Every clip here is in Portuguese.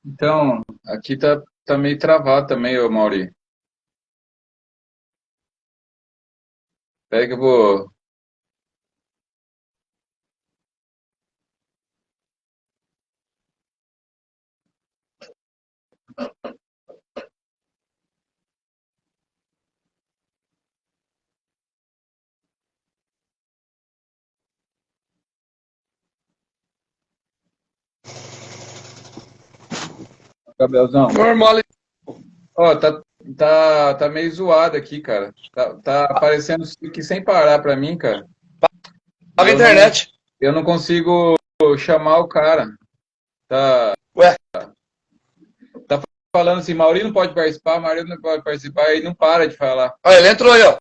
Então, aqui tá meio travado também, ô Mauri. Peraí que eu vou. Gabrielzão. Normal. Ó, tá meio zoado aqui, cara. Tá aparecendo que sem parar pra mim, cara. E Paga a não, internet. eu não consigo chamar o cara. Tá, Ué, tá falando assim, Mauri não pode participar, Mauri não pode participar, e não para de falar. olha, ele entrou aí, ó.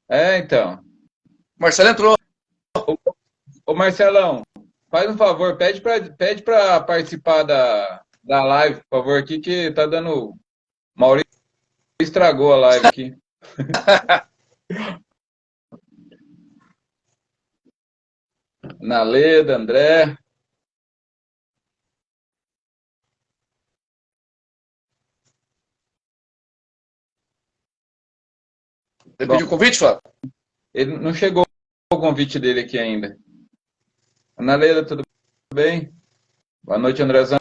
É, então. Marcelo entrou. Ô Marcelão, faz um favor, pede pra participar da live, por favor, aqui que tá dando. Maurício estragou a live aqui. Naleda, André. Ele Bom, pediu convite, Flávio? ele não chegou o convite dele aqui ainda. Naleda, tudo bem? Boa noite, Andrezão.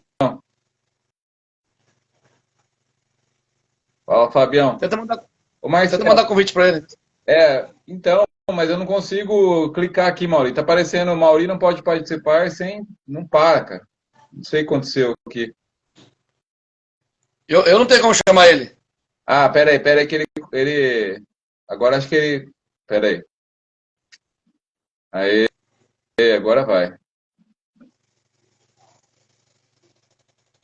Fala, Fabião. Tenta mandar, Ô tenta Marcelo, mandar convite pra ele. então, mas eu não consigo clicar aqui, Mauri. Tá aparecendo, Mauri não pode participar sem. Não para, cara. Não sei o que aconteceu aqui. Eu não tenho como chamar ele. Ah, pera aí, que ele. Agora acho que ele. Pera aí. Aí, agora vai.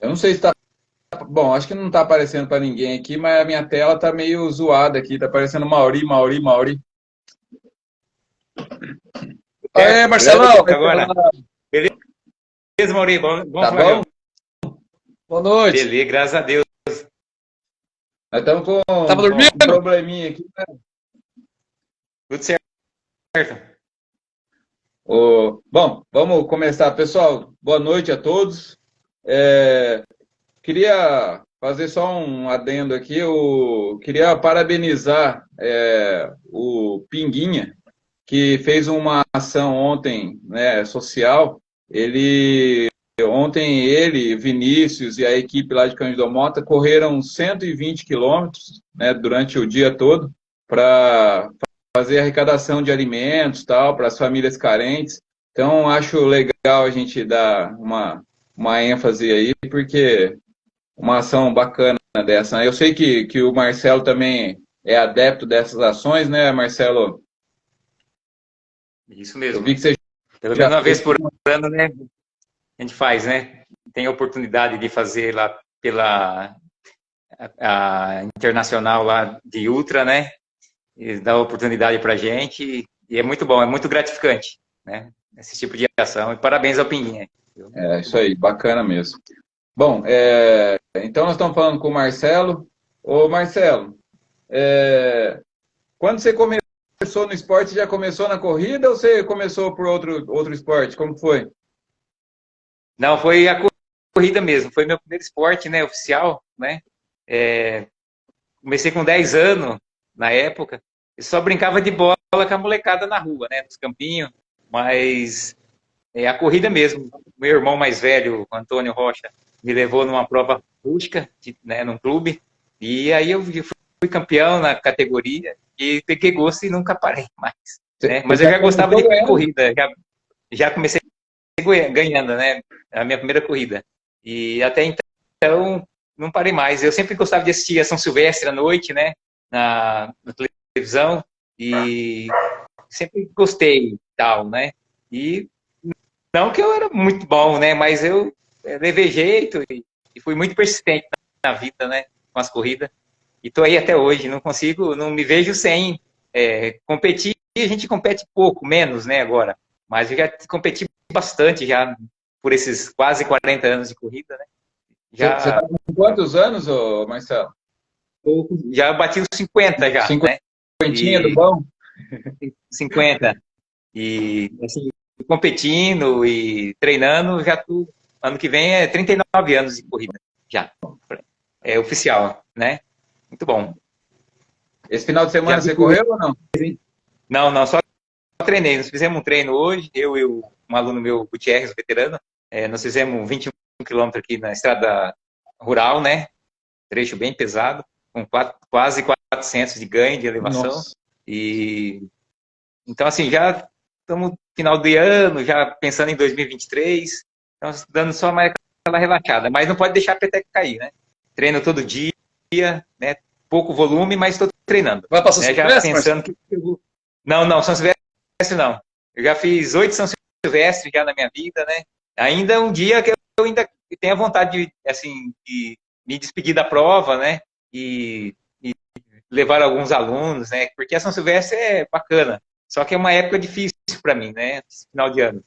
Eu não sei se tá. Bom, acho que não tá aparecendo para ninguém aqui, mas a minha tela tá meio zoada aqui. Tá aparecendo Mauri, Mauri, Mauri. Aê, Grande Marcelão. Agora, Marcelão. beleza, Mauri? Bom, Tá bom? Flávio? Boa noite. Beleza, graças a Deus. Nós estamos com Tava um dormindo? probleminha aqui. Tudo certo. Bom, vamos começar. Pessoal, boa noite a todos. É, Queria fazer só um adendo aqui. Eu queria parabenizar o Pinguinha, que fez uma ação ontem, né, social. Ontem ele, Vinícius e a equipe lá de Cândido Mota correram 120 quilômetros, né, durante o dia todo para fazer arrecadação de alimentos, tal, para as famílias carentes. Então, acho legal a gente dar uma ênfase aí, porque uma ação bacana dessa, né? Eu sei que o Marcelo também é adepto dessas ações, né, Marcelo? Isso Eu mesmo. vi que você Pelo já menos uma fez. vez por ano, né? A gente faz, né? Tem a oportunidade de fazer lá pela a internacional lá de Ultra, né? E dá oportunidade pra gente e é muito bom, é muito gratificante, né? Esse tipo de ação. E parabéns ao Pinguinha. Viu? É Muito isso bom. aí, bacana mesmo. Bom, então nós estamos falando com o Marcelo. Ô, Marcelo, quando você começou no esporte, você já começou na corrida ou você começou por outro esporte? Como foi? Não, foi a corrida mesmo, foi meu primeiro esporte, né, oficial, né? É, comecei com 10 anos na época, e só brincava de bola com a molecada na rua, né, nos campinhos, mas a corrida mesmo. Meu irmão mais velho, Antônio Rocha, me levou numa prova rústica, né, num clube, e aí eu fui campeão na categoria e peguei gosto e nunca parei mais, né? Você Mas eu já já gostava começou de ganhando? corrida, já comecei ganhando, né, a minha primeira corrida. E até então não parei mais. Eu sempre gostava de assistir a São Silvestre à noite, né, na televisão, e sempre gostei e tal, né? E não que eu era muito bom, né? Mas eu levei jeito e fui muito persistente na vida, né? Com as corridas. E tô aí até hoje. Não consigo, não me vejo sem competir. A gente compete pouco, menos, né? Agora. Mas eu já competi bastante já por esses quase 40 anos de corrida, né? Você está Já, com quantos anos, ô Marcelo? já bati os 50 já, né? Cinquentinha do E bom? 50. E assim, competindo e treinando, já tô ano que vem é 39 anos de corrida, já. É oficial, né? Muito bom. Esse final de semana você correu ou não? Não, só treinei. Nós fizemos um treino hoje, eu e um aluno meu, Gutierrez, veterano. Nós fizemos 21 quilômetros aqui na estrada rural, né? Trecho bem pesado, com quase 400 de ganho de elevação. Nossa. Então, assim, já estamos no final do ano, já pensando em 2023. Então, dando só mais aquela relaxada. Mas não pode deixar a peteca cair, né? Treino todo dia, né? Pouco volume, mas estou treinando. Vai passar São já Silvestre, pensando que... Não, São Silvestre não. Eu já fiz 8 São Silvestre já na minha vida, né? Ainda um dia que eu ainda tenho a vontade de, assim, de me despedir da prova, né? E levar alguns alunos, né? Porque a São Silvestre é bacana. Só que é uma época difícil para mim, né? Final de ano.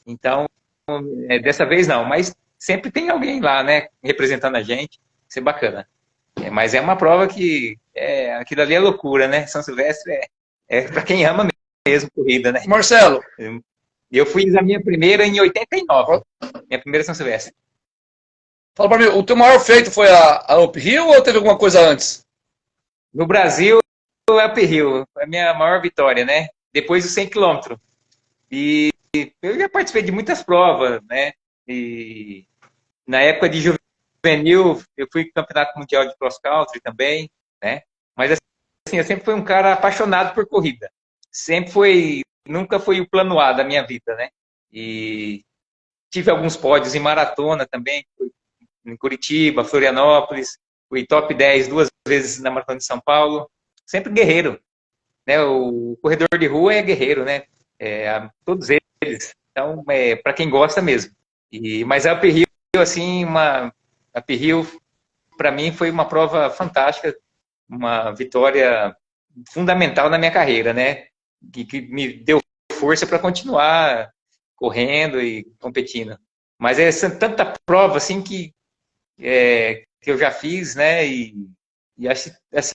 Então, dessa vez não. Mas sempre tem alguém lá, né? Representando a gente. Isso é bacana. Mas é uma prova que aquilo ali é loucura, né? São Silvestre é para quem ama mesmo corrida, né? Marcelo. Eu fiz a minha primeira em 89. Minha primeira São Silvestre. Fala para mim, o teu maior feito foi a Uphill ou teve alguma coisa antes? No Brasil, é a Uphill. Foi a minha maior vitória, né? Depois dos 100 km. E eu já participei de muitas provas, né? E na época de juvenil, eu fui campeonato mundial de cross country também, né? Mas assim, eu sempre fui um cara apaixonado por corrida. Nunca foi o plano A da minha vida, né? E tive alguns pódios em maratona também, em Curitiba, Florianópolis, fui top 10 2 vezes na Maratona de São Paulo. Sempre guerreiro, né? O corredor de rua é guerreiro, né? Todos eles. Então, para quem gosta mesmo. Mas a Uphill, assim, a Uphill, para mim, foi uma prova fantástica, uma vitória fundamental na minha carreira, né? Que me deu força para continuar correndo e competindo. Mas tanta prova, assim, que eu já fiz, né? E acho assim,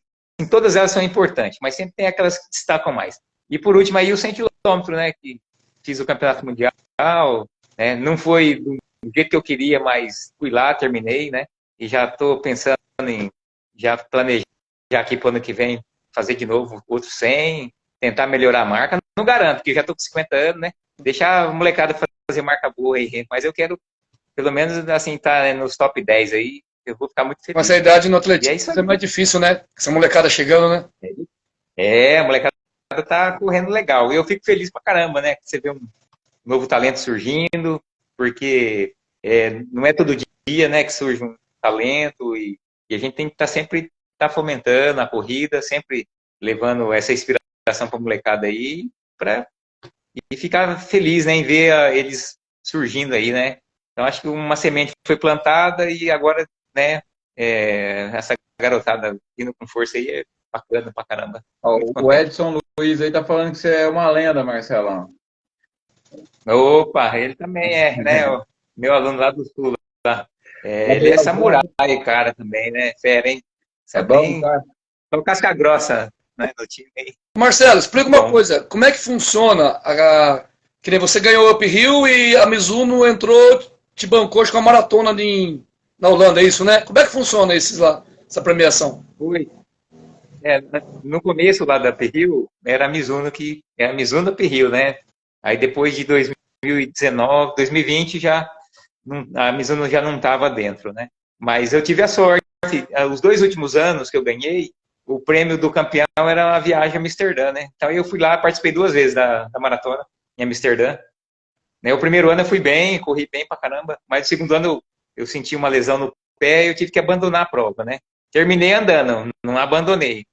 todas elas são importantes, mas sempre tem aquelas que destacam mais. E por último, aí o 100 km, né? Que fiz o campeonato mundial, né? Não foi do jeito que eu queria, mas fui lá, terminei, né? E já estou pensando em já planejar aqui para o ano que vem fazer de novo outro 100, tentar melhorar a marca. Não garanto, porque já estou com 50 anos, né? Deixar a molecada fazer marca boa aí, mas eu quero pelo menos assim estar nos top 10 aí. Eu vou ficar muito feliz. Mas a idade no atletismo é mais difícil, né? Essa molecada chegando, né? A molecada tá correndo legal. Eu fico feliz pra caramba, né? Você vê um novo talento surgindo, porque não é todo dia, né, que surge um talento e a gente tem que estar sempre fomentando a corrida, sempre levando essa inspiração pra molecada aí, e ficar feliz, né, em ver eles surgindo aí, né? Então acho que uma semente foi plantada e agora, né, essa garotada indo com força aí é bacana pra caramba. O Edson Luiz aí tá falando que você é uma lenda, Marcelão. Opa, ele também né, o meu aluno lá do Sul. Lá. Ele é samurai, cara, também, né? Fera, hein? Só bom, cara. Só casca grossa, né, no time aí. Marcelo, explica uma coisa. Como é que funciona? Que nem você ganhou o Uphill e a Mizuno entrou, te bancou com a maratona na Holanda, é isso, né? Como é que funciona essa premiação? No começo lá da Uphill, era a Mizuno Uphill, né? Aí depois de 2019, 2020, a Mizuno já não estava dentro, né? Mas eu tive a sorte, os 2 últimos anos que eu ganhei, o prêmio do campeão era uma viagem a Amsterdã, né? Então eu fui lá, participei 2 vezes da maratona em Amsterdã. O primeiro ano eu fui bem, corri bem pra caramba, mas o segundo ano eu senti uma lesão no pé e eu tive que abandonar a prova, né? Terminei andando, não abandonei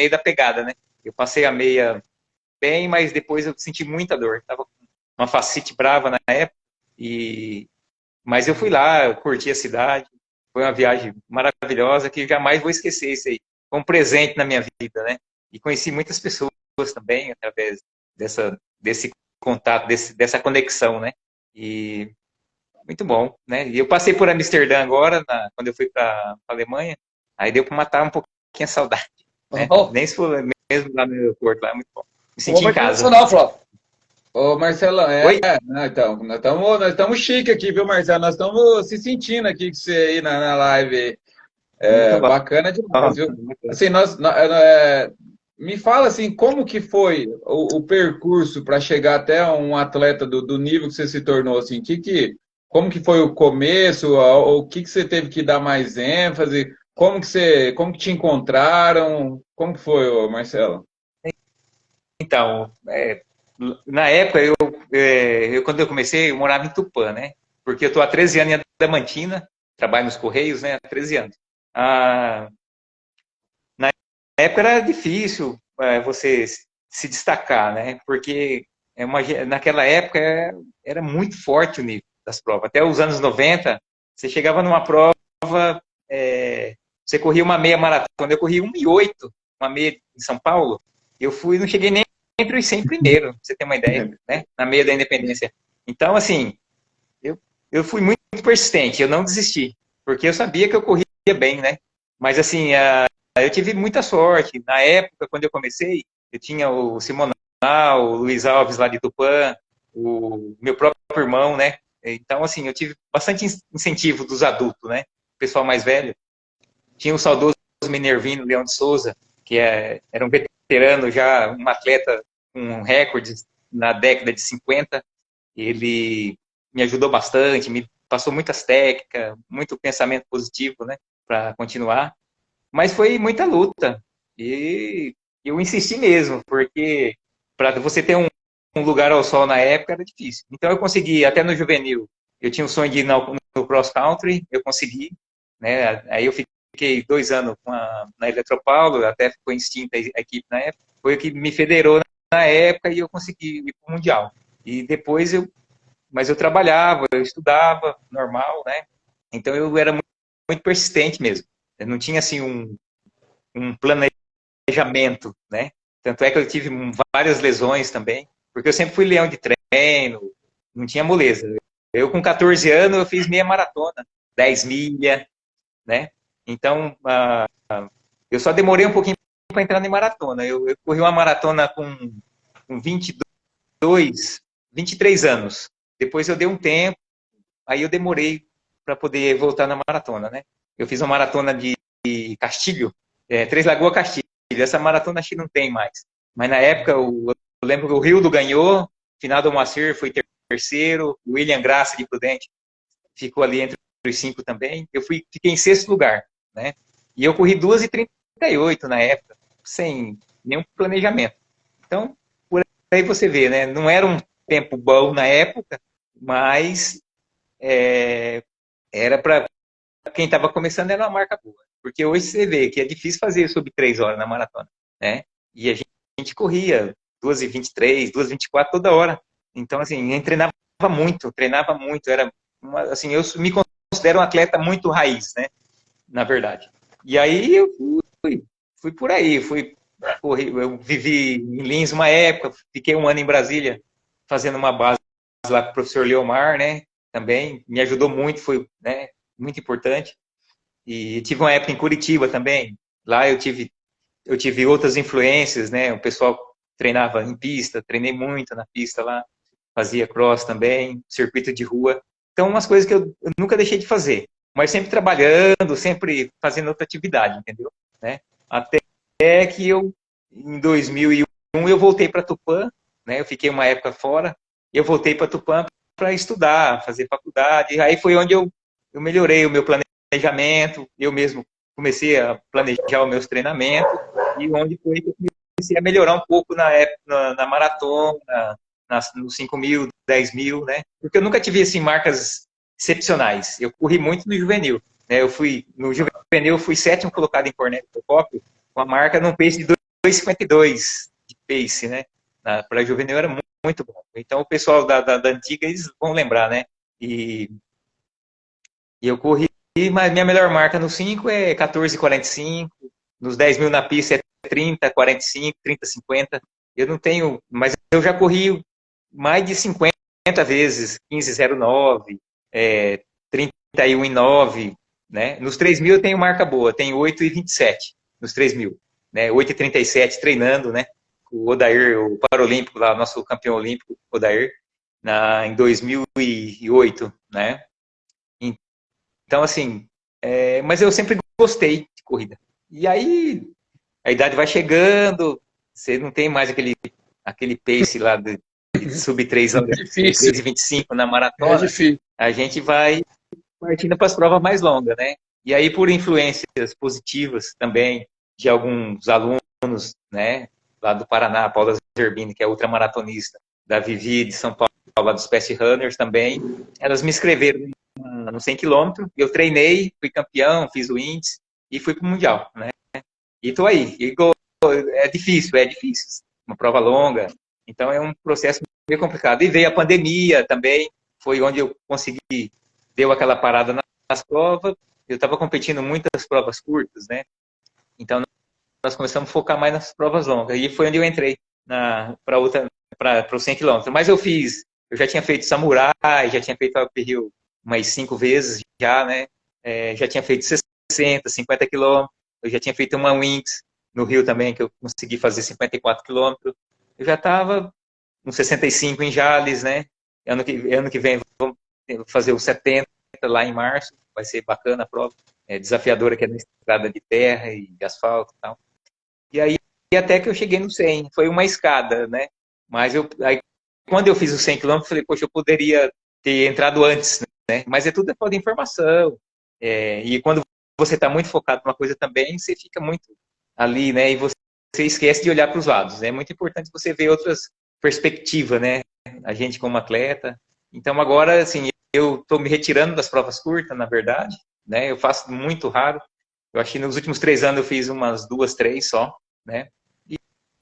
da pegada, né? Eu passei a meia bem, mas depois eu senti muita dor. Tava com uma fascite brava na época, mas eu fui lá, eu curti a cidade, foi uma viagem maravilhosa que jamais vou esquecer isso aí. Foi um presente na minha vida, né? E conheci muitas pessoas também através desse contato, dessa conexão, né? E muito bom, né? E eu passei por Amsterdã agora, quando eu fui para a Alemanha, aí deu para matar um pouquinho a saudade, né? Nem se for mesmo lá no aeroporto, lá é muito bom. Me senti em casa. Flávio. Ô, Marcelo, Oi? então, nós estamos chique aqui, viu, Marcelo? Nós estamos se sentindo aqui com você aí na live. Muito bom. Bacana demais, viu? Assim, me fala assim, como que foi o percurso para chegar até um atleta do nível que você se tornou, assim, como que foi o começo, o que você teve que dar mais ênfase, como que te encontraram, como que foi, ô, Marcelo? Então, na época, quando eu comecei, eu morava em Tupã, né? Porque eu estou há 13 anos em Adamantina, trabalho nos Correios, né? Há 13 anos. Ah, na época era difícil você se destacar, né? Porque naquela época era muito forte o nível das provas. Até os anos 90, você chegava numa prova, você corria uma meia maratona, eu corri 1:08, uma meia em São Paulo, não cheguei nem entre os 100 primeiro, pra você ter uma ideia, né? Na meia da Independência. Então, assim, eu fui muito persistente, eu não desisti, porque eu sabia que eu corria bem, né? Mas, assim, eu tive muita sorte. Na época, quando eu comecei, eu tinha o Simonal, o Luiz Alves lá de Tupã, o meu próprio irmão, né? Então, assim, eu tive bastante incentivo dos adultos, né? O pessoal mais velho. Tinha o saudoso Minervino Leão de Souza, que era um veterano já, um atleta com recordes na década de 50. Ele me ajudou bastante, me passou muitas técnicas, muito pensamento positivo, né, para continuar. Mas foi muita luta. E eu insisti mesmo, porque para você ter um lugar ao sol na época era difícil. Então eu consegui, até no juvenil, eu tinha um sonho de ir no cross country, eu consegui, né? Aí eu fiquei 2 anos na Eletropaulo, até ficou extinta a equipe na época. Foi o que me federou na época e eu consegui ir para o Mundial. E depois mas eu trabalhava, eu estudava, normal, né? Então eu era muito persistente mesmo. Eu não tinha assim um planejamento, né? Tanto é que eu tive várias lesões também, porque eu sempre fui leão de treino, não tinha moleza. Eu com 14 anos eu fiz meia maratona, 10 milha, né? Então eu só demorei um pouquinho para entrar em maratona. Eu corri uma maratona com 22, 23 anos. Depois eu dei um tempo, aí eu demorei para poder voltar na maratona, né? Eu fiz uma maratona de Castilho, Três Lagoas Castilho. Essa maratona acho que não tem mais. Mas na época, eu lembro que o Rildo ganhou, final do Moacir foi terceiro, o William Graça de Prudente ficou ali entre os 5 também. Fiquei em sexto lugar, né? E eu corri 2:38 na época, sem nenhum planejamento. Então, por aí você vê, né? Não era um tempo bom na época, mas era para quem estava começando, era uma marca boa. Porque hoje você vê que é difícil fazer sob 3 horas na maratona, né? E a gente corria 2:23, 2:24 toda hora. Então, assim, a gente treinava muito. Assim, eu me considero um atleta muito raiz, né? Na verdade. E aí eu fui por aí, eu vivi em Lins uma época, fiquei 1 ano em Brasília fazendo uma base lá com o professor Leomar, né? Também me ajudou muito, foi, né, muito importante. E tive uma época em Curitiba também. Lá eu tive outras influências, né? O pessoal treinava em pista, treinei muito na pista lá, fazia cross também, circuito de rua. Então, umas coisas que eu nunca deixei de fazer, mas sempre trabalhando, sempre fazendo outra atividade, entendeu? Né? Até que em 2001, eu voltei para Tupã, né? Eu fiquei uma época fora, eu voltei para Tupã para estudar, fazer faculdade. Aí foi onde eu melhorei o meu planejamento, eu mesmo comecei a planejar os meus treinamentos, e onde foi que eu comecei a melhorar um pouco na maratona, nos 5.000, 10.000, né? Porque eu nunca tive, assim, marcas excepcionais. Eu corri muito no juvenil, né? No juvenil, eu fui 7º colocado em Cornélio Procópio, com a marca num pace de 2:52 de pace, né? Para juvenil era muito bom. Então, o pessoal da antiga, eles vão lembrar, né? E eu corri, mas minha melhor marca no 5 é 14:45, nos 10.000 na pista é 30:45, 30:50. Eu não tenho, mas eu já corri mais de 50 vezes, 15:09, 31:09, né? Nos 3.000 eu tenho marca boa, tenho 8:27 nos 3.000, né? 8:37 treinando, né? o Odair, o paralímpico lá, nosso campeão olímpico, Odair, em 2008, né? Então, assim, mas eu sempre gostei de corrida. E aí, a idade vai chegando, você não tem mais aquele pace lá de sub 3 horas, 3:25 na maratona. É difícil. A gente vai partindo para as provas mais longas, né? E aí, por influências positivas também de alguns alunos, né? Lá do Paraná, a Paula Zerbini, que é ultramaratonista, da Vivi de São Paulo, lá dos Fast Runners também, elas me inscreveram no 100 km, eu treinei, fui campeão, fiz o índice e fui para o Mundial, né? E tô aí. É difícil, uma prova longa, então é um processo meio complicado. E veio a pandemia também, foi onde eu consegui, deu aquela parada nas provas, eu estava competindo muitas provas curtas, né? Então nós começamos a focar mais nas provas longas, e foi onde eu entrei para o 100 km. Mas eu já tinha feito Samurai, já tinha feito a Uphill umas 5 vezes já, né? Já tinha feito 60, 50 km, eu já tinha feito uma Wings no Rio também, que eu consegui fazer 54 km. Eu já estava uns 65 em Jales, né? Ano que vem vamos fazer os 70 lá em março, vai ser bacana a prova. É desafiadora, que é na estrada de terra e de asfalto e tal. E aí, até que eu cheguei no 100, foi uma escada, né? Mas aí, quando eu fiz os 100 km, eu falei, poxa, eu poderia ter entrado antes, né? Mas tudo é falta de informação. E quando você está muito focado numa coisa também, você fica muito ali, né? E você esquece de olhar para os lados. É muito importante você ver outras perspectivas, né? A gente como atleta. Então, agora, assim, eu estou me retirando das provas curtas, na verdade, né? Eu faço muito raro. Eu acho que nos últimos 3 anos eu fiz umas 2, 3 só, né?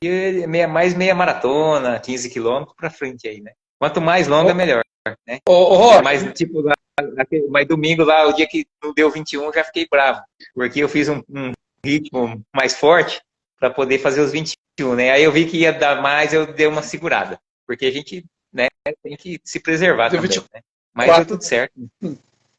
E mais meia maratona, 15 quilômetros para frente aí, né? Quanto mais longa, melhor, né? Mas, tipo, mas domingo lá, o dia que não deu 21, já fiquei bravo, porque eu fiz um ritmo mais forte para poder fazer os 21, né? Aí eu vi que ia dar mais, eu dei uma segurada, porque a gente, né, tem que se preservar também, né? Mas deu tudo certo.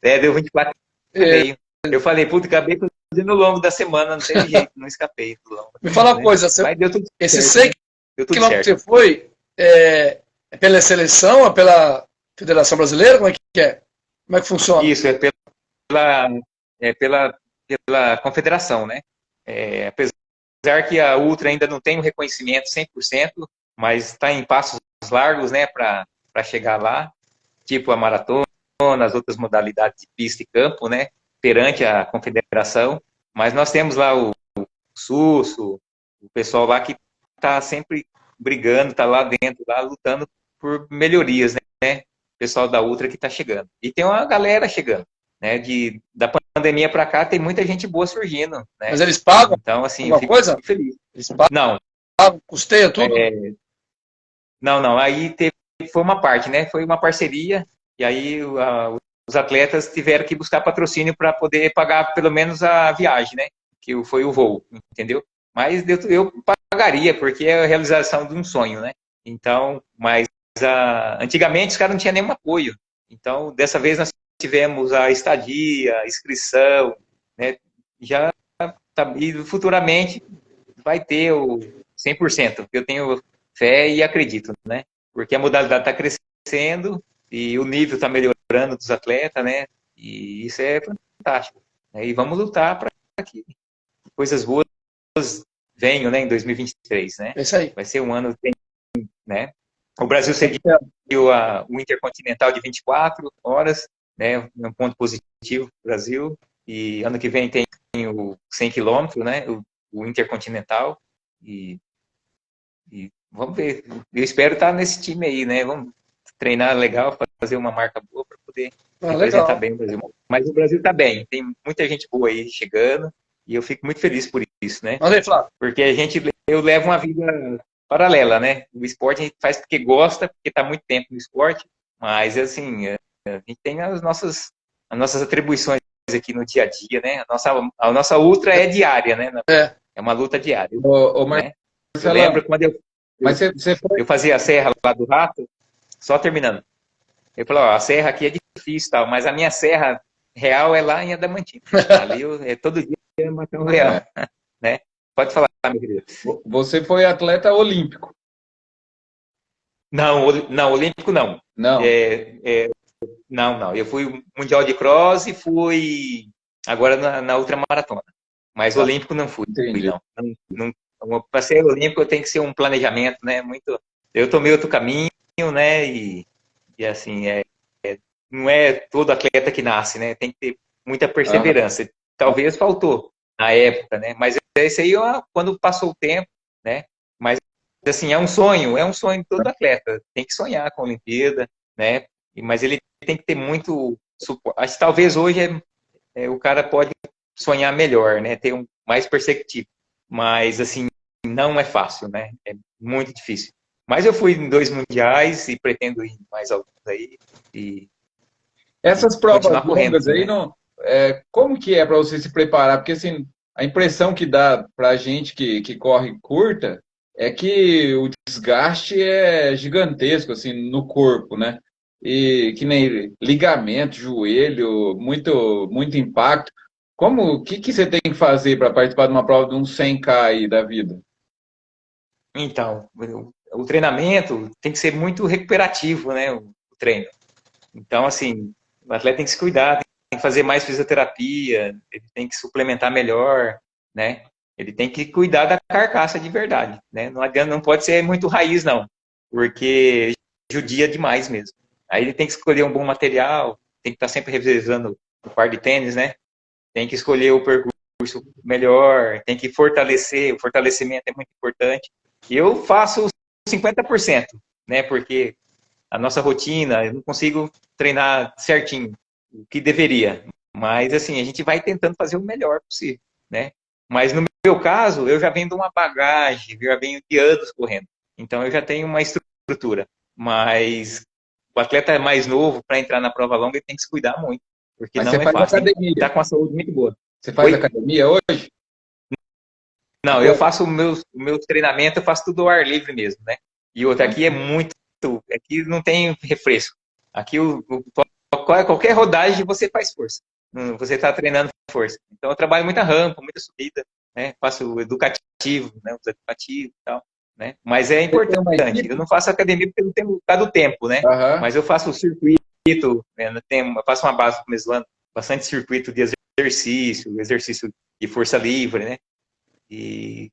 Deu 24 meio. Eu falei, puta, acabei fazendo ao longo da semana, não teve jeito, não escapei. Me fala uma coisa, mas deu tudo esse certo, 100 km que você foi, é pela seleção, é pela Federação Brasileira, como é que é? Como é que funciona? Isso, pela confederação, né? Apesar que a Ultra ainda não tem um reconhecimento 100%, mas está em passos largos, né, para chegar lá, tipo a maratona, as outras modalidades de pista e campo, né, perante a confederação. Mas nós temos lá o Susso, o pessoal lá que está sempre brigando, está lá dentro, lá lutando por melhorias, né? O pessoal da Ultra que está chegando. E tem uma galera chegando, né? Da pandemia para cá tem muita gente boa surgindo, né? Mas eles pagam? Então, assim, alguma coisa? Muito feliz. Eles pagam? Não. Custeia tudo? Não. Aí foi uma parte, né? Foi uma parceria, e aí os atletas tiveram que buscar patrocínio para poder pagar pelo menos a viagem, né? Que foi o voo, entendeu? Mas eu pagaria, porque é a realização de um sonho, né? Então, mas antigamente os caras não tinham nenhum apoio. Então, dessa vez nós tivemos a estadia, a inscrição, né? E futuramente vai ter o 100%. Eu tenho fé e acredito, né? Porque a modalidade está crescendo e o nível está melhorando dos atletas, né? E isso é fantástico. E vamos lutar para que coisas boas venham, né, em 2023, né? É isso aí. Vai ser um ano, né? O Brasil cediu o Intercontinental de 24 horas, né? Um ponto positivo para o Brasil. E ano que vem tem o 100 km, né? O Intercontinental. E vamos ver. Eu espero estar nesse time aí, né? Vamos treinar legal, fazer uma marca boa para poder representar bem o Brasil. Mas o Brasil está bem. Tem muita gente boa aí chegando. E eu fico muito feliz por isso, né? Olha aí, Flávio. Porque eu levo uma vida paralela, né? O esporte a gente faz porque gosta, porque está muito tempo no esporte, mas, assim, a gente tem as nossas atribuições aqui no dia a dia, né? A nossa ultra é diária, né? É uma luta diária. Né? Eu lembro quando eu fazia a serra lá do Rato, só terminando. Eu falei, a serra aqui é difícil, tal, mas a minha serra real é lá em Adamantina. Ali todo dia matar um leão, né? Pode falar, meu querido. Você foi atleta olímpico? Não, não, olímpico não. Não. Não. Eu fui mundial de cross e fui agora na ultramaratona. Mas Tá, olímpico não fui, entendi. Para ser olímpico tem que ser um planejamento, né? Muito. Eu tomei outro caminho, né? E assim, não é todo atleta que nasce, né? Tem que ter muita Aham. perseverança. Talvez faltou na época, né? Mas esse aí, quando passou o tempo, né? Mas assim, é um sonho de todo atleta. Tem que sonhar com a Olimpíada, né? Mas ele tem que ter muito suporte. Acho que talvez hoje o cara pode sonhar melhor, né? Ter mais perspectiva. Mas assim, não é fácil, né? É muito difícil. Mas eu fui em 2 mundiais e pretendo ir em mais alguns aí e Essas provas continuar correndo, longas aí, né? não, como que é para você se preparar? Porque assim, a impressão que dá para a gente que corre curta é que o desgaste é gigantesco assim no corpo, né? E que nem ligamento, joelho, muito impacto. O que você tem que fazer para participar de uma prova de um 100K aí da vida? Então, o treinamento tem que ser muito recuperativo, né? O treino. Então, assim, o atleta tem que se cuidar, tem que fazer mais fisioterapia, ele tem que suplementar melhor, né? Ele tem que cuidar da carcaça de verdade, né? Não adianta, não pode ser muito raiz, não, porque judia demais mesmo. Aí ele tem que escolher um bom material, tem que estar sempre revisando o par de tênis, né? Tem que escolher o percurso melhor, tem que fortalecer, o fortalecimento é muito importante. Eu faço 50%, né? Porque a nossa rotina, eu não consigo treinar certinho, o que deveria. Mas, assim, a gente vai tentando fazer o melhor possível, né? Mas, no meu caso, eu já venho de uma bagagem, eu já venho de anos correndo. Então, eu já tenho uma estrutura. Mas o atleta é mais novo, para entrar na prova longa, ele tem que se cuidar muito, porque Mas não você é faz fácil. Tem que academia. estar com a saúde muito boa. Você faz Oi? academia hoje? Não, eu faço o meus treinamentos, eu faço tudo ao ar livre mesmo, né? E outra, aqui é muito. Aqui não tem refresco. Aqui qualquer rodagem você faz força. Você está treinando força. Então eu trabalho muita rampa, muita subida, né? Faço educativo, né? Os educativos e tal, né? Mas é Você tem uma importante. Eu equipe? não faço academia porque não tenho por causa do tempo, né? Aham. Mas eu faço o circuito, né? Eu faço uma base começando bastante circuito de exercício de força livre, né? E,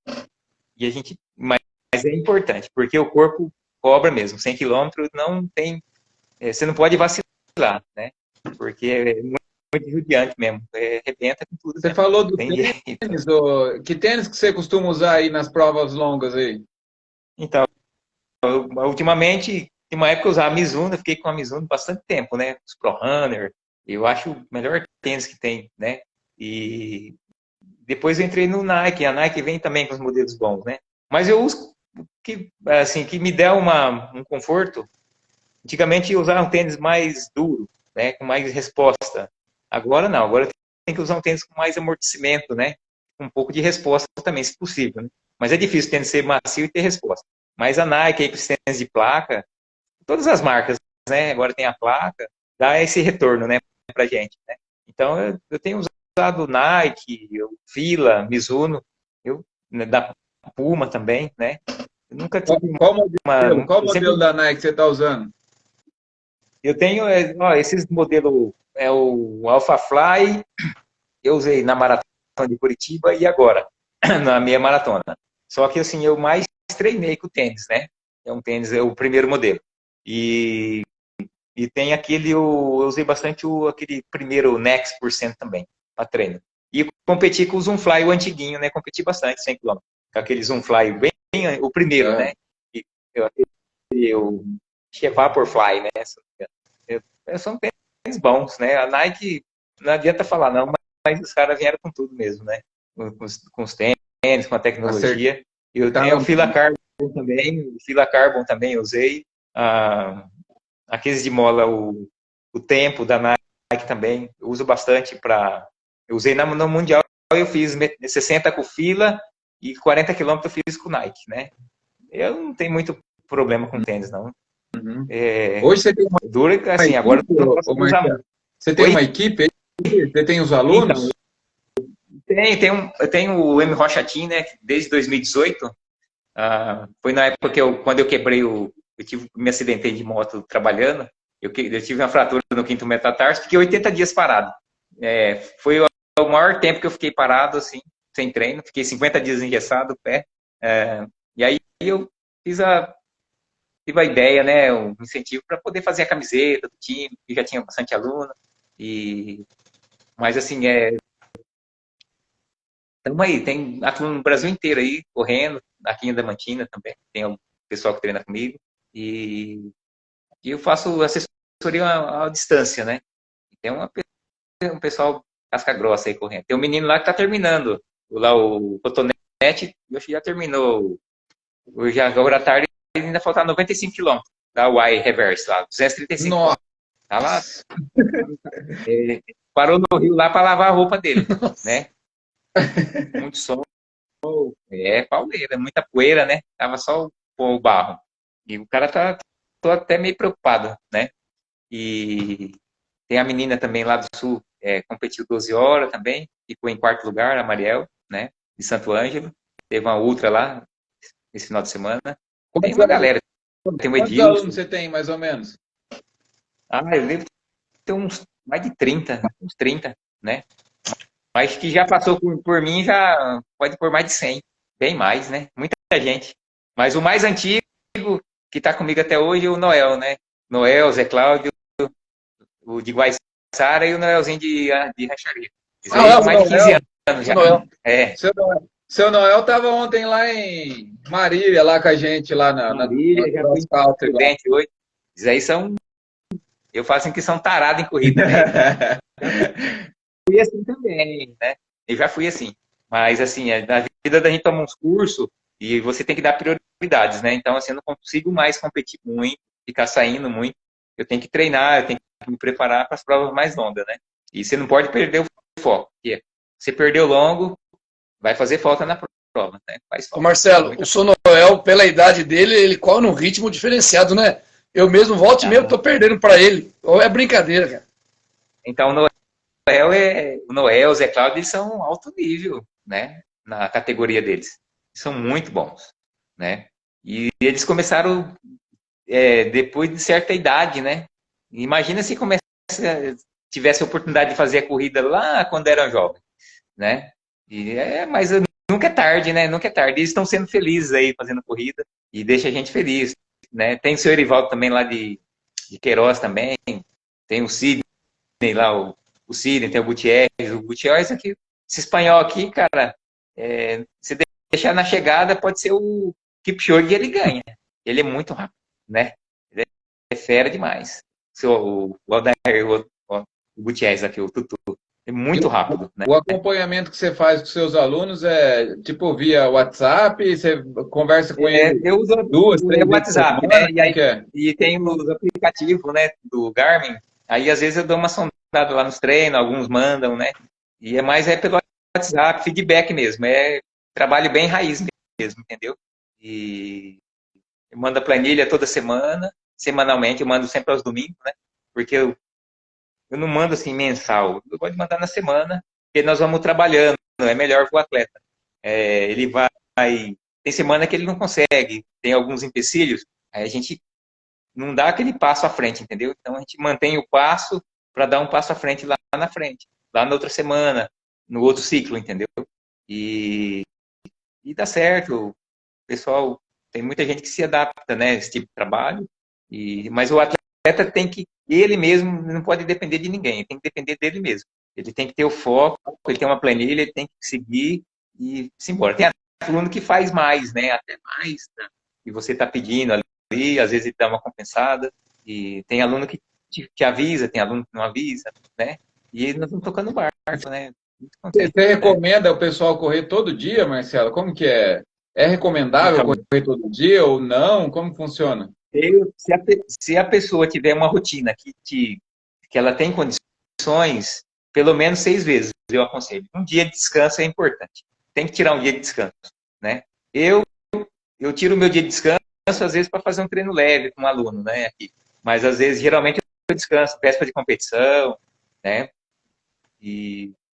e a gente, mas é importante, porque o corpo cobra mesmo. 100 quilômetros não tem, você não pode vacilar, né? Porque é muito judiante mesmo. Arrebenta com tudo Você mesmo. falou do Tem jeito. tênis, que tênis que você costuma usar aí nas provas longas aí? Então, ultimamente, em uma época eu usava a Mizuno, eu fiquei com a Mizuno bastante tempo, né? Os Pro Runner, eu acho o melhor tênis que tem, né? E depois eu entrei no Nike, a Nike vem também com os modelos bons, né? Mas eu uso que me der um conforto. Antigamente eu usava um tênis mais duro, né? Com mais resposta. Agora não, agora tem que usar um tênis com mais amortecimento, né? Com um pouco de resposta também, se possível, né? Mas é difícil o tênis ser macio e ter resposta. Mas a Nike aí para os tênis de placa, todas as marcas, né? Agora tem a placa, dá esse retorno, né? Pra gente, né? Então eu tenho usado Nike, Fila, Mizuno, da Puma também, né? Eu nunca Qual, tive qual modelo? Qual eu modelo sempre da Nike você está usando? eu tenho esses modelos, o Alpha Fly, eu usei na maratona de Curitiba e agora na minha maratona. Só que assim, eu mais treinei com o tênis, né? É um tênis, é o primeiro modelo. E, e tem eu usei bastante aquele primeiro Next por cento também, para treino. E competi com o Zoomfly, o antiguinho, né? Competi bastante, 100 km. Com aquele Zoomfly bem, o primeiro, Ah, né? E eu acho que é Vaporfly, né? São tênis bons, né? A Nike, não adianta falar não, mas os caras vieram com tudo mesmo, né? Com os tênis, com a tecnologia. Eu tenho o acertaram. Fila Carbon também, eu usei. Aqueles de mola, o tempo da Nike também, eu uso bastante para. Eu usei no Mundial, eu fiz 60 com Fila e 40 quilômetros eu fiz com Nike, né? Eu não tenho muito problema com tênis, não. Uhum. É, Hoje você tem dura, uma assim, agora equipe, eu não posso ô usar Marcelo? muito. Você tem Oi? uma equipe aí? Você tem os Então, alunos? Eu tenho o M Rocha Team, né, desde 2018. Foi na época quando eu quebrei me acidentei de moto trabalhando. Eu tive uma fratura no quinto metatarso, fiquei 80 dias parado. Foi o maior tempo que eu fiquei parado, assim, sem treino. Fiquei 50 dias engessado o pé. E aí eu tive a ideia, né, um incentivo para poder fazer a camiseta do time, que já tinha bastante aluno. Mas assim, estamos aí, tem aluno no Brasil inteiro aí, correndo, aqui em Adamantina também, tem um pessoal que treina comigo, e eu faço assessoria à distância, né? E tem um pessoal casca grossa aí correndo. Tem um menino lá que está terminando, lá o Cotonete, já terminou, hoje agora à tarde ainda falta 95 quilômetros da Y Reverse lá, 235 quilômetros. Tá lá, parou no rio lá para lavar a roupa dele, né? Muito sol, pauleira, muita poeira, né? Tava só o barro. E o cara tô até meio preocupado, né? E tem a menina também lá do Sul, competiu 12 horas também, ficou em quarto lugar, a Mariel, né? De Santo Ângelo. Teve uma ultra lá esse final de semana. Tem uma galera. Tem o Quantos Edilson. alunos você tem, mais ou menos? Eu devo ter mais de 30, uns 30, né? Mas que já passou por mim, já pode por mais de 100. Bem mais, né? Muita gente. Mas o mais antigo, que está comigo até hoje, é o Noel, né? Noel, Zé Cláudio, o de Guaiçara e o Noelzinho de Racharia. Isso aí são mais de 15 anos já. Noel. Seu Noel estava ontem lá em Marília, lá com a gente, lá na Marília, já fui presidente hoje. Isso aí eu faço assim que são tarados em corrida, né? Fui assim também, né? Eu já fui assim. Mas, assim, na vida da gente toma uns cursos e você tem que dar prioridades, né? Então, assim, eu não consigo mais competir muito, ficar saindo muito. Eu tenho que treinar, eu tenho que me preparar para as provas mais longas, né? E você não pode perder o foco. Porque você perdeu longo, vai fazer falta na prova, né? Faz falta. Marcelo, o seu Noel, pela idade dele, ele corre num ritmo diferenciado, né? Eu mesmo volto e meio tô perdendo para ele. Ou é brincadeira, cara. Então, o Noel, o Zé Cláudio, eles são alto nível, né? Na categoria deles. São muito bons, né? E eles começaram depois de certa idade, né? Imagina se tivesse a oportunidade de fazer a corrida lá quando eram jovens, né? Mas nunca é tarde, né? Nunca é tarde. Eles estão sendo felizes aí fazendo corrida e deixa a gente feliz, né? Tem o seu Erivaldo também lá de Queiroz também. Tem o Sidney lá, o Sidney, tem o Gutierrez aqui. Esse espanhol aqui, cara, se deixar na chegada, pode ser o Kipchoge e ele ganha. Ele é muito rápido, né? Ele é fera demais. O Gutierrez aqui, o Tutu. É muito rápido, né? O acompanhamento que você faz com seus alunos é tipo via WhatsApp, você conversa com eles eu uso 2, 3 vezes WhatsApp, semana, né? E tem os aplicativos, né, do Garmin. Aí às vezes eu dou uma sondada lá nos treinos, alguns mandam, né? E mais pelo WhatsApp, feedback mesmo. É trabalho bem raiz mesmo, entendeu? E eu mando a planilha toda semana, semanalmente, eu mando sempre aos domingos, né? Porque eu não mando assim mensal, eu gosto de mandar na semana, porque nós vamos trabalhando, é melhor para o atleta. Ele vai. Tem semana que ele não consegue, tem alguns empecilhos, aí a gente não dá aquele passo à frente, entendeu? Então a gente mantém o passo para dar um passo à frente lá na frente, lá na outra semana, no outro ciclo, entendeu? E dá certo. O pessoal, tem muita gente que se adapta, né, a esse tipo de trabalho, mas o atleta tem que, ele mesmo não pode depender de ninguém, tem que depender dele mesmo. Ele tem que ter o foco, ele tem uma planilha, ele tem que seguir e se embora. Tem aluno que faz mais, né, até mais, né? E você está pedindo ali, às vezes ele dá uma compensada, e tem aluno que te avisa, tem aluno que não avisa, né, e nós estamos tocando barco, né. Você recomenda o pessoal correr todo dia, Marcelo? Como que é? É recomendável correr todo dia ou não? Como funciona? Se a pessoa tiver uma rotina que ela tem condições, pelo menos 6 vezes, eu aconselho. Um dia de descanso é importante. Tem que tirar um dia de descanso, né? Eu tiro o meu dia de descanso, às vezes, para fazer um treino leve com um aluno, né? Aqui. Mas, às vezes, geralmente, eu descanso, véspera de competição, né?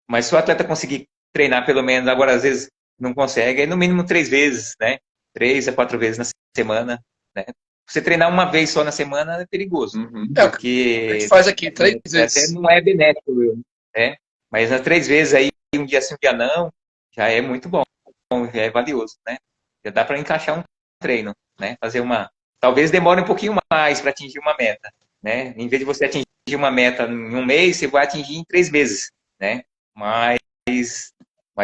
Mas se o atleta conseguir treinar pelo menos, agora às vezes não consegue, é no mínimo 3 vezes, né? 3 a 4 vezes na semana, né? Você treinar uma vez só na semana é perigoso. Porque a gente faz aqui 3 vezes. Até não é benéfico, né? Mas nas 3 vezes aí, um dia sim, um dia não, já é muito bom, já é valioso, né? Já dá para encaixar um treino, né? Fazer talvez demore um pouquinho mais para atingir uma meta, né? Em vez de você atingir uma meta em um mês, você vai atingir em 3 meses, né? Mas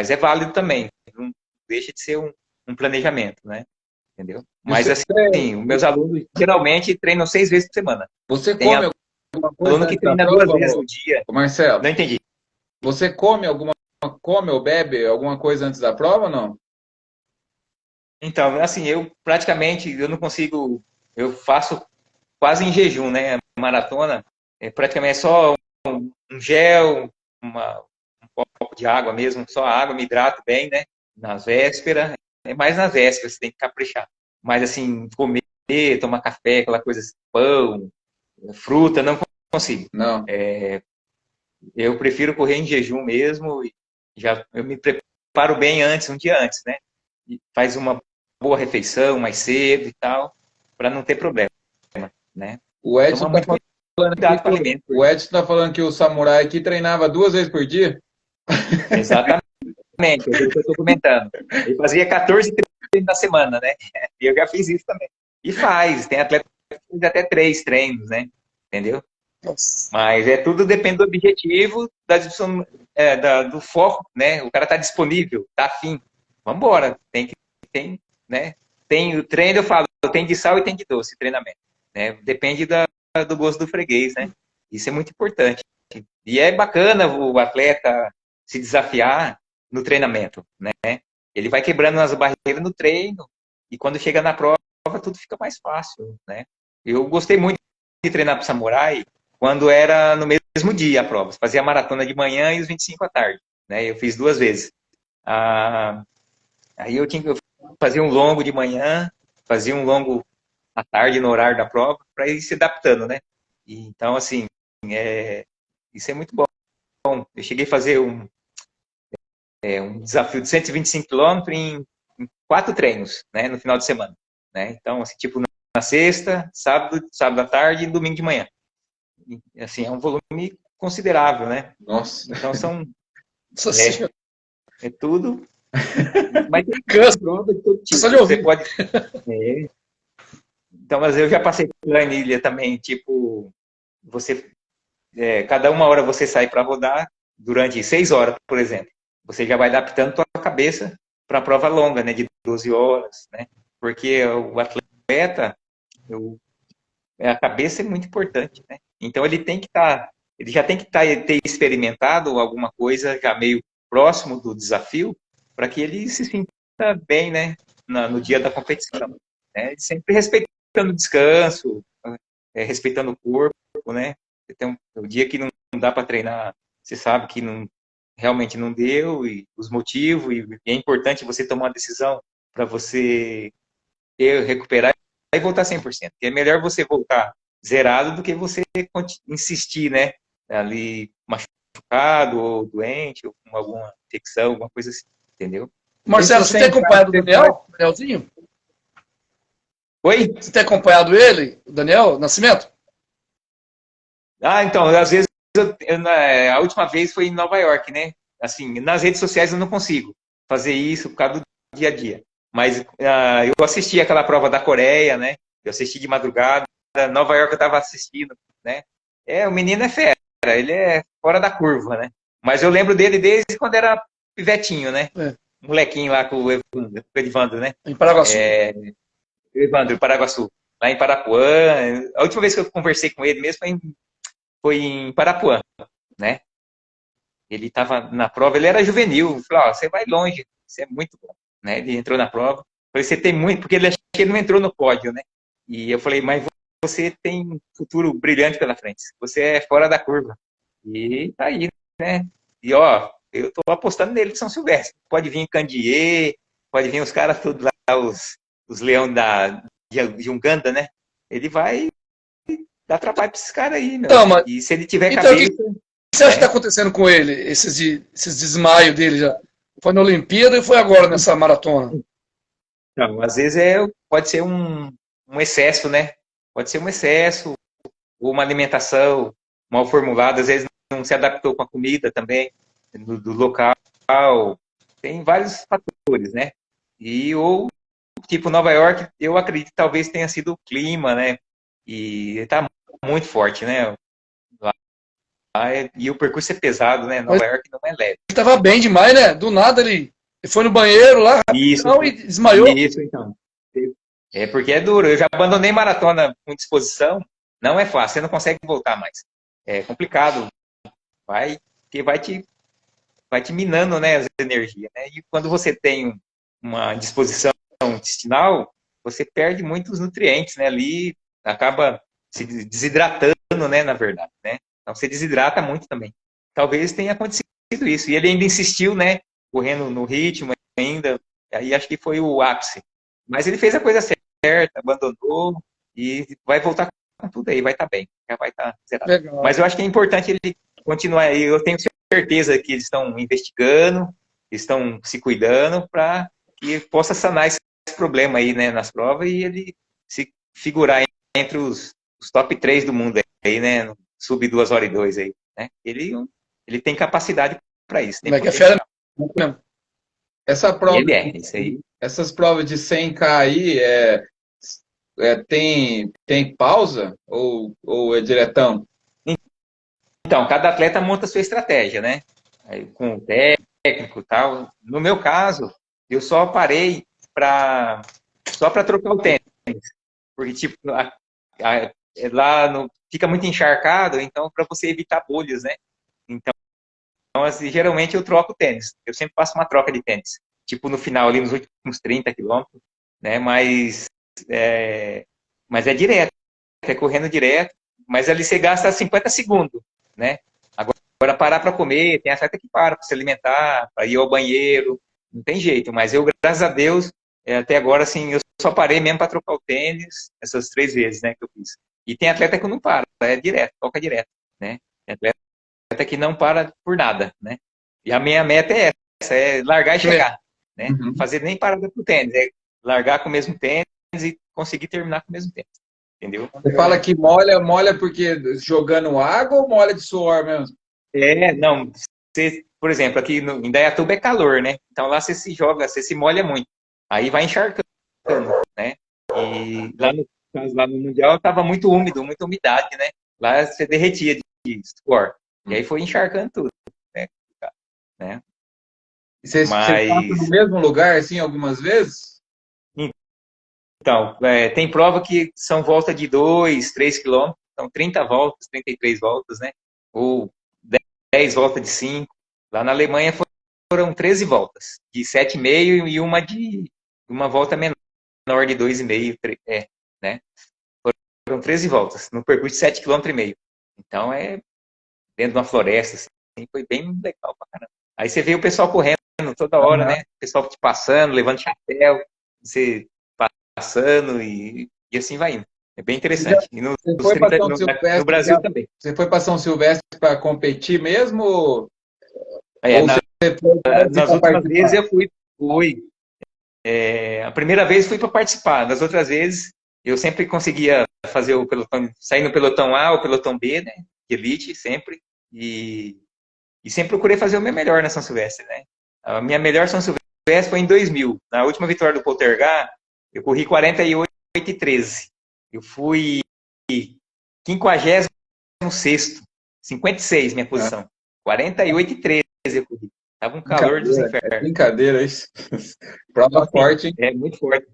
é válido também. Não deixa de ser um planejamento, né? Entendeu? Mas assim, os meus alunos geralmente treinam 6 vezes por semana. Você Tem come alguma coisa aluno que treina 2 vezes no dia. Marcelo, não entendi. Você come ou bebe alguma coisa antes da prova ou não? Então, assim, eu praticamente eu não consigo, eu faço quase em jejum, né? Maratona, praticamente é só um gel, um copo de água mesmo, só água, me hidrato bem, né? Na véspera, é mais na véspera, você tem que caprichar. Mas assim, comer, tomar café, aquela coisa assim, pão, fruta, não consigo. Não. Eu prefiro correr em jejum mesmo, e eu me preparo bem antes, um dia antes, né? E faz uma boa refeição mais cedo e tal, para não ter problema, né? O Edson está falando que o samurai aqui treinava 2 vezes por dia? Exatamente, é o que eu estou comentando. Ele fazia 14 treinos na semana, né? E eu já fiz isso também. E tem atleta que faz até 3 treinos, né? Entendeu? Nossa. Mas tudo depende do objetivo, do foco, né? O cara tá disponível, tá afim. Vambora. Né? Tem o treino, eu falo, tem de sal e tem de doce, treinamento. Né? Depende do gosto do freguês, né? Isso é muito importante. E é bacana o atleta se desafiar no treinamento, né? Ele vai quebrando as barreiras no treino e quando chega na prova, tudo fica mais fácil, né? Eu gostei muito de treinar para o Samurai quando era no mesmo dia a prova. Fazia a maratona de manhã e os 25 à tarde, né? Eu fiz 2 vezes. Aí eu fazia um longo de manhã, fazia um longo à tarde no horário da prova, para ir se adaptando, né? Então, assim, isso é muito bom. Eu cheguei a fazer um desafio de 125 km em 4 treinos, né? No final de semana, né? Então, assim, tipo, na sexta, sábado à tarde e domingo de manhã. E, assim, é um volume considerável, né? Nossa. Então, é tudo... Mas tem cansa. Só de ouvir. Você pode... Então, mas eu já passei pela planilha também, tipo, cada 1 hora você sai para rodar durante 6 horas, por exemplo. Você já vai adaptando a sua cabeça para a prova longa, né, de 12 horas, né? Porque o atleta, a cabeça é muito importante, né? Então ele já tem que ter experimentado alguma coisa já meio próximo do desafio para que ele se sinta bem, né, no dia da competição, né? Sempre respeitando o descanso, respeitando o corpo, né? Tem o dia que não dá para treinar, você sabe que realmente não deu, e os motivos, e é importante você tomar uma decisão para você recuperar e voltar 100%. Porque é melhor você voltar zerado do que você insistir, né? Ali machucado, ou doente, ou com alguma infecção, alguma coisa assim, entendeu? Marcelo, você tem acompanhado o Daniel? Danielzinho? Oi? Você tem acompanhado ele, o Daniel Nascimento? Então, às vezes, a última vez foi em Nova York, né? Assim, nas redes sociais eu não consigo fazer isso por causa do dia a dia. Mas eu assisti aquela prova da Coreia, né? Eu assisti de madrugada. Nova York eu estava assistindo, né? O menino é fera, ele é fora da curva, né? Mas eu lembro dele desde quando era pivetinho, né? Molequinho lá com o Evandro, né? Em Paraguaçu. Evandro, Paraguaçu. Lá em Parapuã. A última vez que eu conversei com ele mesmo foi em Parapuã, né? Ele estava na prova, ele era juvenil. Eu falei, você vai longe, você é muito bom, né? Ele entrou na prova. Eu falei, você tem muito, porque ele achou que ele não entrou no pódio, né? E eu falei, mas você tem um futuro brilhante pela frente. Você é fora da curva. E tá aí, né? E eu tô apostando nele de São Silvestre. Pode vir Candiê, pode vir os caras todos lá, os leões de Uganda, né? Ele vai dar trabalho para esses caras aí, meu. Então, e se ele tiver então, cabeça... O que você acha que está acontecendo com ele? Esses desmaios dele já? Foi na Olimpíada e foi agora nessa maratona. Não, às vezes pode ser um excesso, né? Pode ser um excesso, ou uma alimentação mal formulada, às vezes não se adaptou com a comida também, do local. Tem vários fatores, né? Ou, tipo, Nova York, eu acredito que talvez tenha sido o clima, né? E tá muito forte, né? E o percurso é pesado, né? Nova York não é leve. Ele tava bem demais, né? Do nada ele foi no banheiro lá, rapidão, e desmaiou. Isso, então. É porque é duro. Eu já abandonei maratona com disposição. Não é fácil, você não consegue voltar mais. É complicado. Porque vai te minando, né, as energias, né? E quando você tem uma disposição intestinal, você perde muitos nutrientes, né? Ali acaba se desidratando, né, na verdade, né? Então você desidrata muito também. Talvez tenha acontecido isso. E ele ainda insistiu, né, correndo no ritmo ainda. Aí acho que foi o ápice. Mas ele fez a coisa certa, abandonou e vai voltar com tudo aí, vai estar bem, já vai estar zerado. Legal. Mas eu acho que é importante ele continuar aí. Eu tenho certeza que eles estão investigando, estão se cuidando para que possa sanar esse problema aí, né, nas provas e ele se figurar entre os top 3 do mundo aí, né, sub 2 horas e 2 aí, né? Ele tem capacidade para isso. Como é que é fera? Essa prova, Isso aí. essas provas de 100K aí, tem pausa ou é diretão? Então, cada atleta monta a sua estratégia, né? Aí, com o técnico e tal. No meu caso, eu só parei só para trocar o tênis. Porque, tipo, fica muito encharcado, então, para você evitar bolhas, né? Então, assim, geralmente eu troco o tênis. Eu sempre faço uma troca de tênis. Tipo, no final, ali nos últimos 30 quilômetros, né? Mas é direto, é correndo direto. Mas ali você gasta 50 segundos, né? Agora parar para comer, tem atleta que para se alimentar, para ir ao banheiro, não tem jeito. Mas eu, graças a Deus, até agora, assim, eu só parei mesmo para trocar o tênis, essas 3 vezes, né, que eu fiz. E tem atleta que não para, é direto, toca direto, né? Tem atleta que não para por nada, né? E a minha meta é essa, é largar e chegar, né? Uhum. Fazer nem parada pro tênis, é largar com o mesmo tênis e conseguir terminar com o mesmo tênis, entendeu? Você fala que molha porque jogando água ou molha de suor mesmo? Não, por exemplo, aqui em Indaiatuba é calor, né? Então lá você se joga, você se molha muito. Aí vai encharcando, né? E lá no Mundial estava muito úmido, muita umidade, né? Lá você derretia de suor. E aí foi encharcando tudo, né? E você passa no mesmo lugar, assim, algumas vezes? Então, tem prova que são volta de 2, 3 quilômetros, então 30 voltas, 33 voltas, né? Ou 10 voltas de 5. Lá na Alemanha foram 13 voltas, de 7,5 e uma volta menor de 2,5, né? Foram 13 voltas, no percurso de 7,5 km. Então, dentro de uma floresta, assim, foi bem legal pra caramba. Aí você vê o pessoal correndo toda hora, né? O pessoal te passando, levando chapéu, você passando e assim vai indo. É bem interessante. E no Brasil também. Você foi para São Silvestre para competir mesmo? Ou nas últimas vezes eu fui. A primeira vez fui para participar. Das outras vezes eu sempre conseguia fazer o pelotão, sair no pelotão A ou pelotão B, né? Elite, sempre. E sempre procurei fazer o meu melhor na São Silvestre, né? A minha melhor São Silvestre foi em 2000. Na última vitória do Poltergar, eu corri 48,13. Eu fui 56º, 56 minha posição. 48,13 eu corri. Tava um calor dos infernos. É brincadeira isso. Prova forte, hein? É muito forte.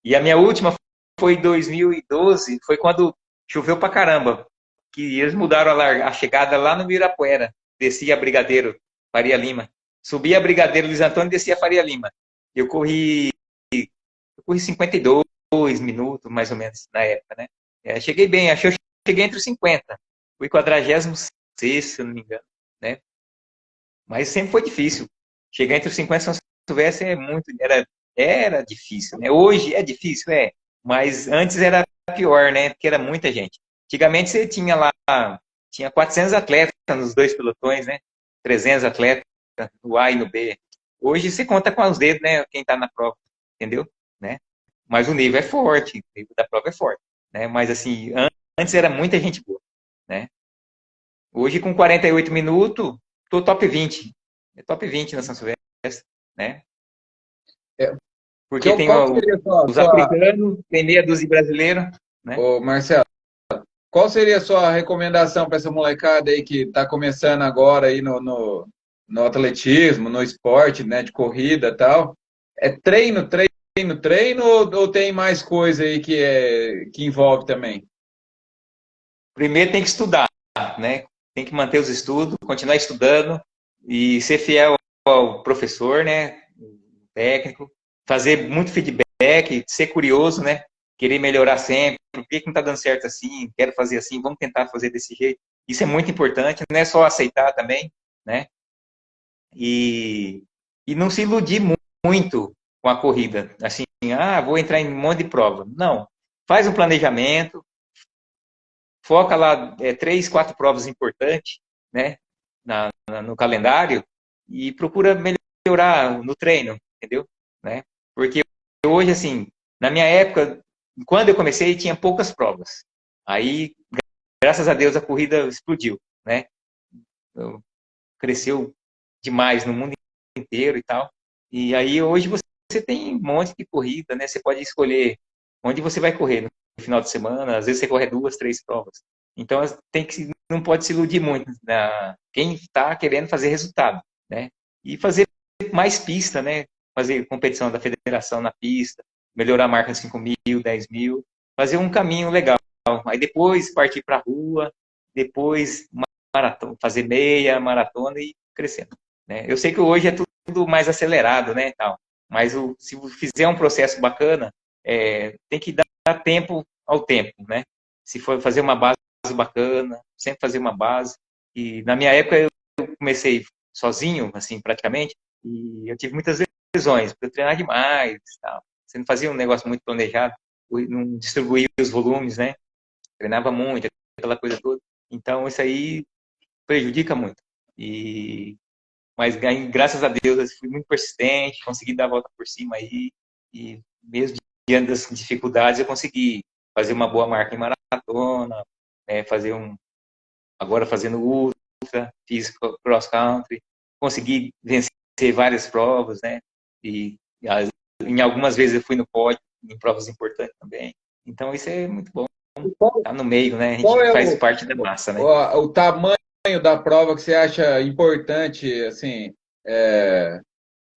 E a minha última foi em 2012, foi quando choveu pra caramba. Que eles mudaram a chegada lá no Ibirapuera. Descia Brigadeiro, Faria Lima. Subia Brigadeiro Luiz Antônio e descia Faria Lima. Eu corri 52 minutos, mais ou menos, na época, né? Cheguei bem, acho que eu cheguei entre os 50. Fui 46º, se eu não me engano, né? Mas sempre foi difícil. Chegar entre os 50 São Silvestre era difícil, né? Hoje é difícil, mas antes era pior, né? Porque era muita gente. Antigamente você tinha 400 atletas nos 2 pelotões, né? 300 atletas no A e no B. Hoje você conta com os dedos, né? Quem está na prova, entendeu? Né? Mas o nível é forte, o nível da prova é forte, né? Mas assim, antes era muita gente boa, né? Hoje com 48 minutos, tô top 20. É top 20 na São Silvestre, né? É, Porque tem seria os africanos, tem meia dúzia de brasileiro, né? Ô, Marcelo, qual seria a sua recomendação para essa molecada aí que está começando agora aí no atletismo, no esporte, né, de corrida e tal? É treino, ou tem mais coisa aí que envolve também? Primeiro tem que estudar, né? Tem que manter os estudos, continuar estudando e ser fiel ao professor, né? Técnico, fazer muito feedback, ser curioso, né? Querer melhorar sempre. Por que não está dando certo assim? Quero fazer assim, vamos tentar fazer desse jeito. Isso é muito importante, não é só aceitar também, né? E não se iludir muito com a corrida. Assim, vou entrar em um monte de prova. Não. Faz um planejamento, foca lá 3, 4 provas importantes, né? No calendário e procura melhorar no treino, entendeu? Né? Porque hoje, assim, na minha época, quando eu comecei, tinha poucas provas. Aí, graças a Deus, a corrida explodiu, né? Cresceu demais no mundo inteiro e tal. E aí, hoje, você tem um monte de corrida, né? Você pode escolher onde você vai correr no final de semana. Às vezes, você corre 2, 3 provas. Então, não pode se iludir muito. Quem está querendo fazer resultado, né? E fazer mais pista, né? Fazer competição da federação na pista, melhorar a marca de 5.000, 10.000, fazer um caminho legal. Aí depois partir para a rua, depois maratona, fazer meia, maratona e crescendo. Né? Eu sei que hoje é tudo mais acelerado, né? Tal, mas se fizer um processo bacana, tem que dar tempo ao tempo, né? Se for fazer uma base bacana, sempre fazer uma base. E na minha época eu comecei sozinho, assim, praticamente, e eu tive muitas lesões, porque eu treinava demais, tal. Você não fazia um negócio muito planejado, não distribuía os volumes, né? Treinava muito, aquela coisa toda. Então, isso aí prejudica muito. Mas, graças a Deus, eu fui muito persistente, consegui dar a volta por cima aí, e mesmo diante das dificuldades, eu consegui fazer uma boa marca em maratona, agora fazendo ultra, fiz cross country, consegui vencer várias provas, né? E em algumas vezes eu fui no pódio, em provas importantes também. Então isso é muito bom. Tá no meio, né? A gente faz parte da massa, né? O tamanho da prova que você acha importante, assim,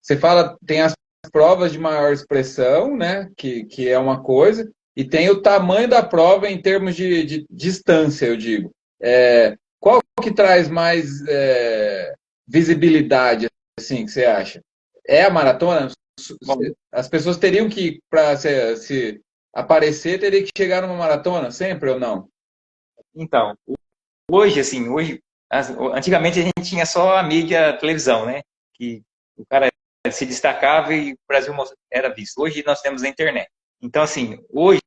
você fala, tem as provas de maior expressão, né? Que é uma coisa, e tem o tamanho da prova em termos de distância, eu digo. Qual que traz mais visibilidade, assim, que você acha? É a maratona? Bom, As pessoas teriam que, para se aparecer, teria que chegar numa maratona sempre ou não? então, hoje, antigamente a gente tinha só a mídia televisão, né? Que o cara se destacava e o Brasil era visto. Hoje nós temos a internet. Então, assim, hoje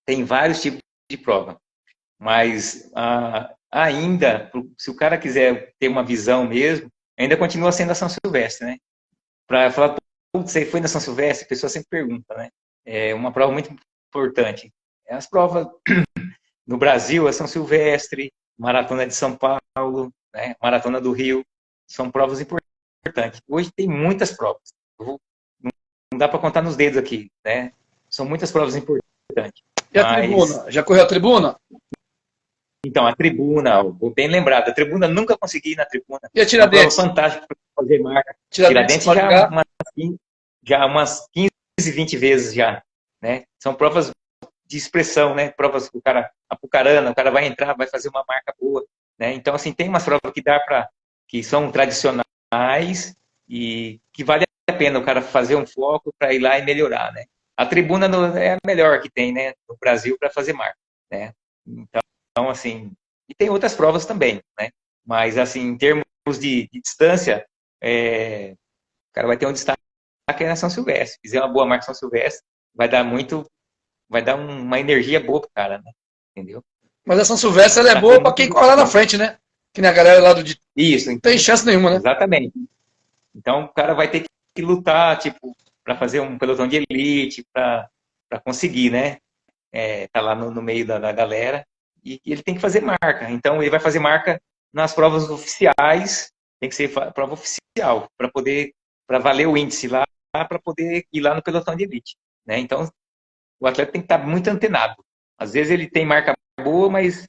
tem vários tipos de prova. Mas ainda, se o cara quiser ter uma visão mesmo, ainda continua sendo a São Silvestre, né? Para falar, putz, você foi na São Silvestre? A pessoa sempre pergunta, né? É uma prova muito importante. As provas no Brasil, a São Silvestre, Maratona de São Paulo, né? Maratona do Rio, são provas importantes. Hoje tem muitas provas. Não dá para contar nos dedos aqui, né? São muitas provas importantes. E a tribuna? Já correu a tribuna? Então, a tribuna, bem lembrado, a tribuna nunca consegui ir na tribuna. E a Tiradentes? Uma prova fantástica para fazer marca. Tiradentes já umas 15, 20 vezes já, né? São provas de expressão, né? Provas que o cara, Apucarana, o cara vai entrar, vai fazer uma marca boa, né? Então, assim, tem umas provas que são tradicionais e que vale a pena o cara fazer um foco para ir lá e melhorar, né? A tribuna é a melhor que tem, né? No Brasil para fazer marca, né? Então, assim, e tem outras provas também, né? Mas, assim, em termos de distância, o cara vai ter um destaque na São Silvestre. Se fizer uma boa marca São Silvestre, vai dar uma energia boa pro cara, né? Entendeu? Mas a São Silvestre ela é boa para quem corre lá na frente, né? Que nem a galera lá do... Isso. Não tem chance nenhuma, né? Exatamente. Então, o cara vai ter que lutar, tipo, para fazer um pelotão de elite, para conseguir, né? Tá lá no meio da galera. E ele tem que fazer marca. Então, ele vai fazer marca nas provas oficiais, tem que ser prova oficial, para valer o índice lá, para poder ir lá no pelotão de elite, né? Então, o atleta tem que estar muito antenado. Às vezes ele tem marca boa, mas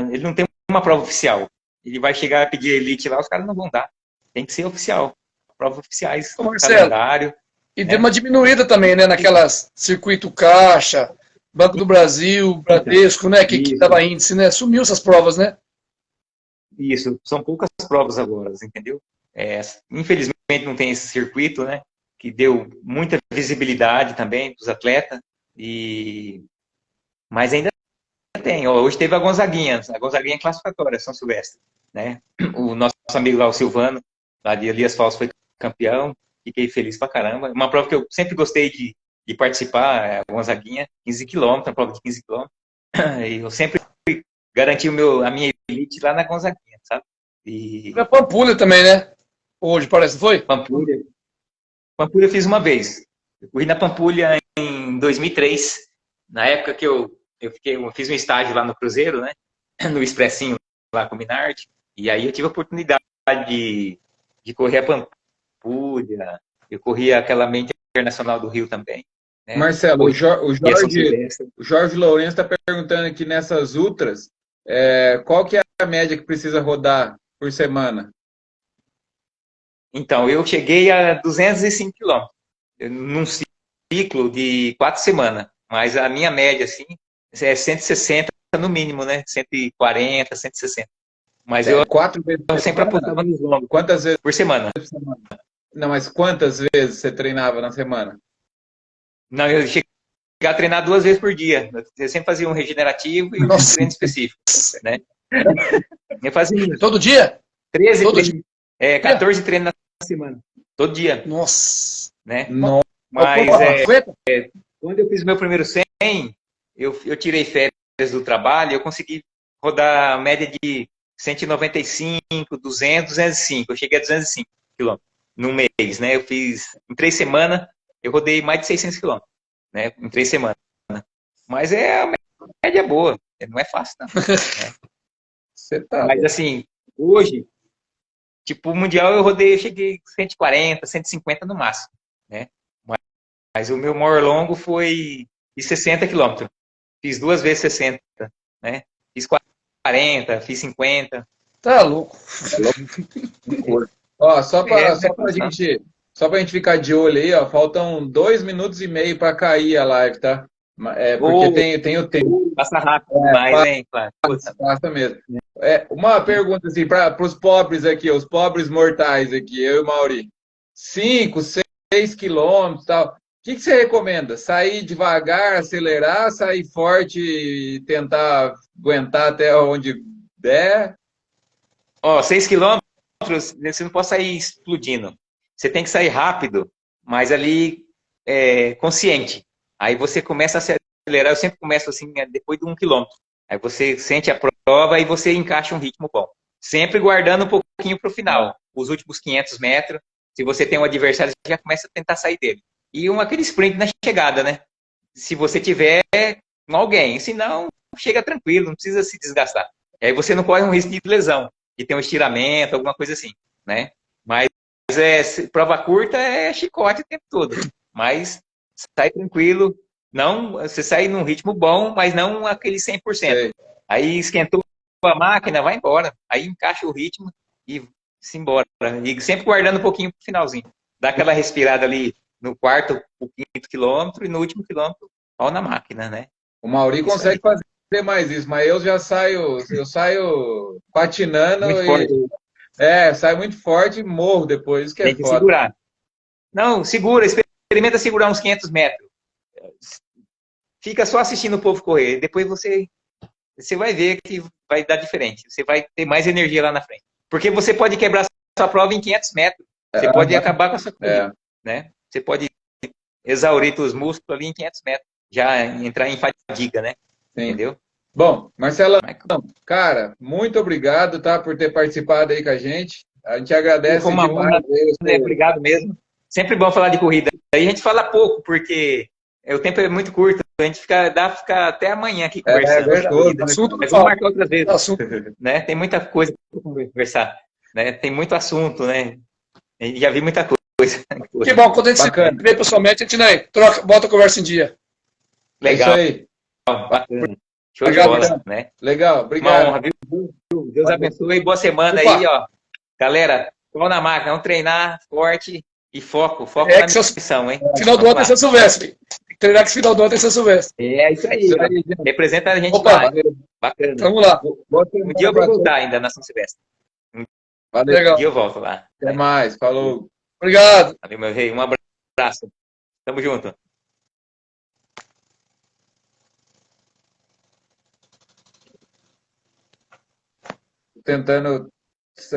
ele não tem uma prova oficial. Ele vai chegar a pedir elite lá, os caras não vão dar. Tem que ser oficial. Provas oficiais, calendário. E deu uma diminuída também, né? Naquelas circuito caixa, Banco do Brasil, Bradesco, né? Que dava índice, né? Sumiu essas provas, né? Isso, são poucas provas agora, entendeu? Infelizmente não tem esse circuito, né? Que deu muita visibilidade também dos atletas. Mas ainda tem. Hoje teve a Gonzaguinha classificatória, São Silvestre, né? O nosso amigo lá, o Silvano, lá de Elias Falso, foi campeão. Fiquei feliz pra caramba. Uma prova que eu sempre gostei de participar, a Gonzaguinha, 15 quilômetros, uma prova de 15 quilômetros. E eu sempre garanti a minha elite lá na Gonzaguinha, sabe? Na Pampulha também, né? Hoje parece, foi? Pampulha eu fiz uma vez. Eu corri na Pampulha em 2003, na época que eu fiz um estágio lá no Cruzeiro, né? No Expressinho, lá com o Minardi. E aí eu tive a oportunidade de correr a Pampulha, eu corri aquela mente internacional do Rio também. Né? Marcelo, o Jorge Lourenço está perguntando aqui nessas ultras, qual que é a média que precisa rodar por semana? Então, eu cheguei a 205 quilômetros num ciclo de 4 semanas, mas a minha média, assim, é 160 no mínimo, né? 140, 160. Mas eu 4 vezes por sempre apontava nos longos. Quantas vezes por semana? Não, mas quantas vezes você treinava na semana? Não, eu cheguei a treinar 2 vezes por dia. Eu sempre fazia um regenerativo e um treino específico, né? Eu fazia todo dia? 13 todo treinos, 14 treinos na semana. Todo dia. Nossa. Né? Nossa. Mas quando eu fiz o meu primeiro 100, eu tirei férias do trabalho, eu consegui rodar a média de 195, 200, 205. Eu cheguei a 205 quilômetros num mês, né? Eu fiz, em 3 semanas, eu rodei mais de 600 quilômetros, né? Em 3 semanas. Mas a média boa, não é fácil, não. Né? Mas assim, hoje, tipo, o Mundial eu cheguei 140, 150 no máximo, né? Mas o meu maior longo foi de 60 quilômetros. Fiz 2 vezes 60, né? Fiz 40, fiz 50. Tá louco. Ó, só pra gente ficar de olho aí, ó, faltam 2 minutos e meio para cair a live, tá? Porque tem o tempo. Passa rápido demais, hein? Passa mesmo. Uma pergunta assim, para os pobres aqui, os pobres mortais aqui, eu e o Mauri. 5, 6 quilômetros e tal. O que você recomenda? Sair devagar, acelerar, sair forte e tentar aguentar até onde der? 6 quilômetros, você não pode sair explodindo. Você tem que sair rápido, mas ali consciente. Aí você começa a acelerar, eu sempre começo assim, depois de 1 quilômetro. Aí você sente a prova e você encaixa um ritmo bom. Sempre guardando um pouquinho para o final. Os últimos 500 metros, se você tem um adversário, você já começa a tentar sair dele. E aquele sprint na chegada, né? Se você tiver com alguém, senão chega tranquilo, não precisa se desgastar. Aí você não corre um risco de lesão, de ter um estiramento, alguma coisa assim, né? Mas prova curta é chicote o tempo todo. Mas sai tranquilo, não, você sai num ritmo bom, mas não aquele 100%. Sei. Aí esquentou a máquina, vai embora. Aí encaixa o ritmo e se embora. E sempre guardando um pouquinho pro finalzinho. Dá aquela respirada ali no quarto, o 5º quilômetro e no último quilômetro, pau na máquina, né? O Mauri consegue fazer mais isso, mas eu saio patinando muito forte. Saio muito forte e morro depois, que tem que foda. Segurar. Não, experimenta segurar uns 500 metros. Fica só assistindo o povo correr. Depois você vai ver que vai dar diferente. Você vai ter mais energia lá na frente. Porque você pode quebrar sua prova em 500 metros. Você pode acabar com a sua corrida. Né? Você pode exaurir os músculos ali em 500 metros. Já entrar em fadiga, né? Sim. Entendeu? Bom, Marcelo, cara, muito obrigado, tá, por ter participado aí com a gente. A gente agradece Foi uma demais. honra, né? Obrigado mesmo. Sempre bom falar de corrida. Aí a gente fala pouco, porque o tempo é muito curto. A gente dá pra ficar até amanhã aqui É conversando. gostoso, né? Mas vamos marcar outras vezes. Né? Tem muita coisa para conversar. Né? Tem muito assunto, né? Já vi muita coisa. Que bom, quando a gente se vê pessoalmente, a gente né, troca, bota a conversa em dia. Legal. É isso aí. Bacana. Show de bola, né? Legal, obrigado. Uma honra, viu? Deus abençoe. Boa semana aí, ó. Galera, vamos na máquina, vamos treinar forte e foco na missão, hein? Final do ano tem São Silvestre. Treinar que final do ano tem São Silvestre. É isso aí. Representa a gente lá. Bacana. Vamos lá. Um dia eu vou voltar ainda na São Silvestre. Legal. Um dia eu volto lá. Até mais, falou. Obrigado. Valeu, meu rei. Um abraço. Tamo junto.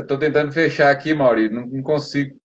Tô tentando fechar aqui, Mauri, não consigo.